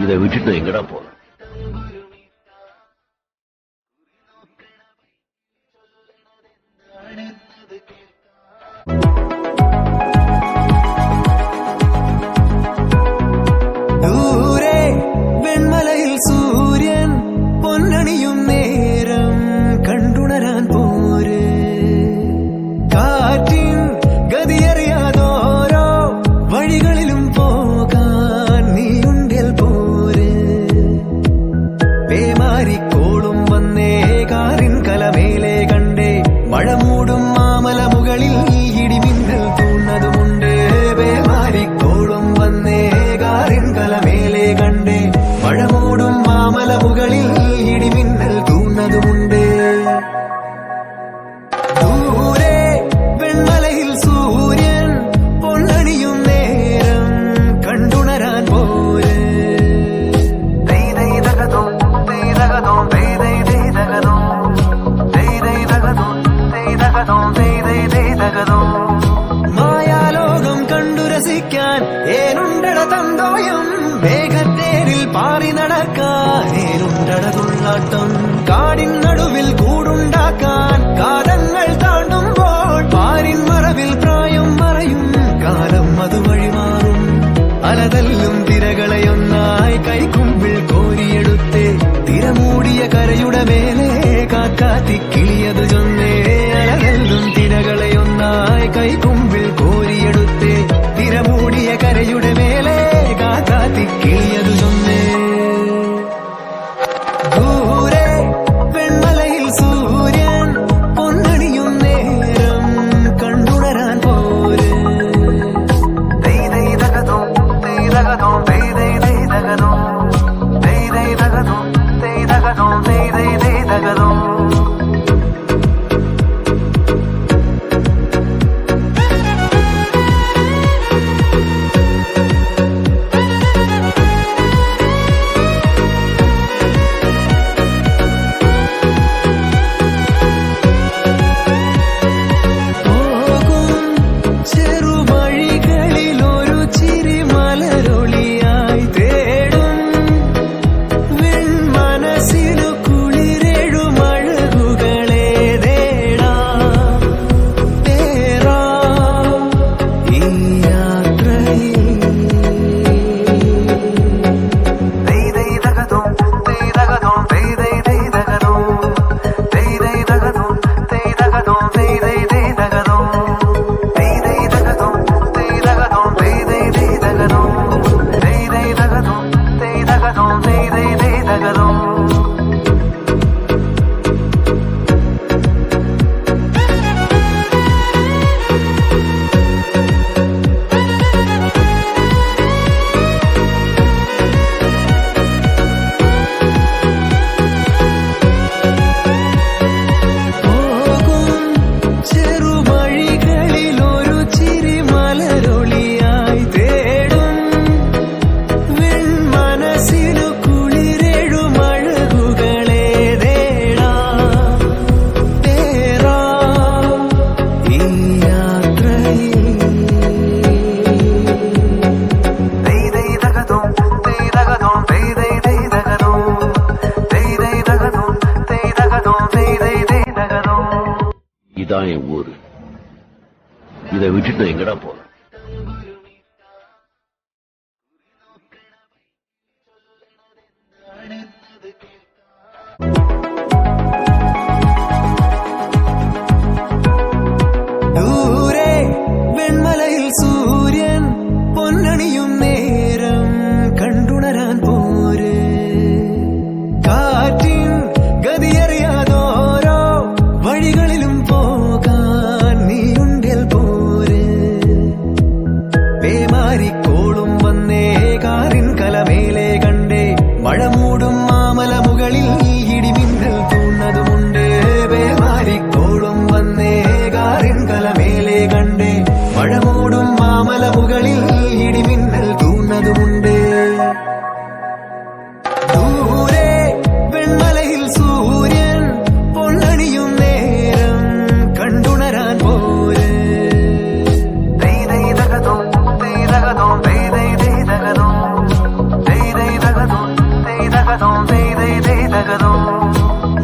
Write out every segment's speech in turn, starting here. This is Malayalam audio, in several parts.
இதை விட்டுட்டு எங்கடா போற? ദൂരെ വെൺമലയിൽ സൂര്യൻ പൊന്നണിയും നേരം കണ്ടുണരാൻ പോര്. കാറ്റിൻ ഗതിയറിയാതോരോ വഴികളിലും പോകാൻ നീയുണ്ടിൽ പോര്. പേമാരിക്കോളും വന്നേ കാറിൻ കലമേലെ കണ്ടേ മഴ മൂടും മാമല മുകളിൽ ഇടിമിന്നൽ തൂന്നതുമുണ്ട്. പേമാരിക്കോളും വന്നേ കാറിൻ കലമേലെ കണ്ടേ മഴ മൂടും മാമല മുകളിൽ ഇടിമിന്നൽ തൂന്നതുമുണ്ട്. ദൂരെ വെൺമലയിൽ സൂര്യൻ പൊന്നണിയും നേരം കണ്ടുണരാൻ പോര്. മായാലോകം കണ്ടു രസിക്കാൻ ഏനുണ്ടട തന്തോയം. വേഗത്തേരിൽ പാറി നടക്കാൻ ഏനുണ്ടട തുള്ളാട്ടം. കാടിൻ നടുവിൽ കൂടുണ്ടാക്കാൻ കാലങ്ങൾ താണ്ടുമ്പോൾ പാരിൻ മറവിൽ പ്രായം മറയും കാലം അതുവഴി മാറും. അലതല്ലും തിരകളെയൊന്നായി കൈക്കുമ്പിൾ കോരിയെടുത്തേ തിരമൂടിയ കരയുടെ മേലെ കാക്കാത്തി കിളിയത് ചൊന്നേ. അലതല്ലും തിരകളെയൊന്നായി കൈക്കുമ്പിൾ കോരിയെടുത്തേ തിരമൂടിയ കരയുടെ മേലെ കാക്കാത്തി കിളിയത് ചൊന്നേ. ദൂരെ വെൺമലയിൽ സൂര്യൻ പൊന്നണിയും നേരം കണ്ടുണരാൻ പോര്. இதான் என் ஊரு. இதை விட்டுட்டு எங்கடா போற? ദൂരെ വെൺമലയിൽ സൂര്യൻ പൊന്നണിയും നേരം കണ്ടുണരാൻ പോര്. കാറ്റിൻ ഗതിയറിയാതോരോ വഴികളിലും പോകാൻ നീയുണ്ടിൽ പോര്.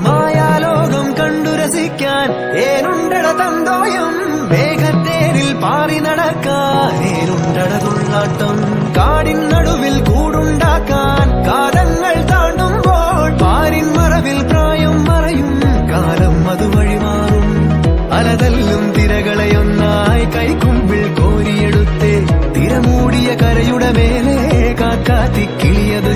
മായാലോകം കണ്ടു രസിക്കാൻ ഏനുണ്ടട തന്തോയം മേഘത്തേരിൽ പാറി നടക്കാൻ ഏനുണ്ടട തുള്ളാട്ടം കാടിൻ നടുവിൽ കൂടുണ്ടാക്കാൻ കാലങ്ങൾ താണ്ടുമ്പോൾ പാരിൻ മറവിൽ പ്രായം മറയും കാലം അതുവഴി മാറും അലതല്ലും തിരകളെയൊന്നായി കൈക്കുമ്പിൾ കോരിയെടുത്തേ തിരമൂടിയ കരയുടെ മേലെ കാക്കാത്തി കിളിയത്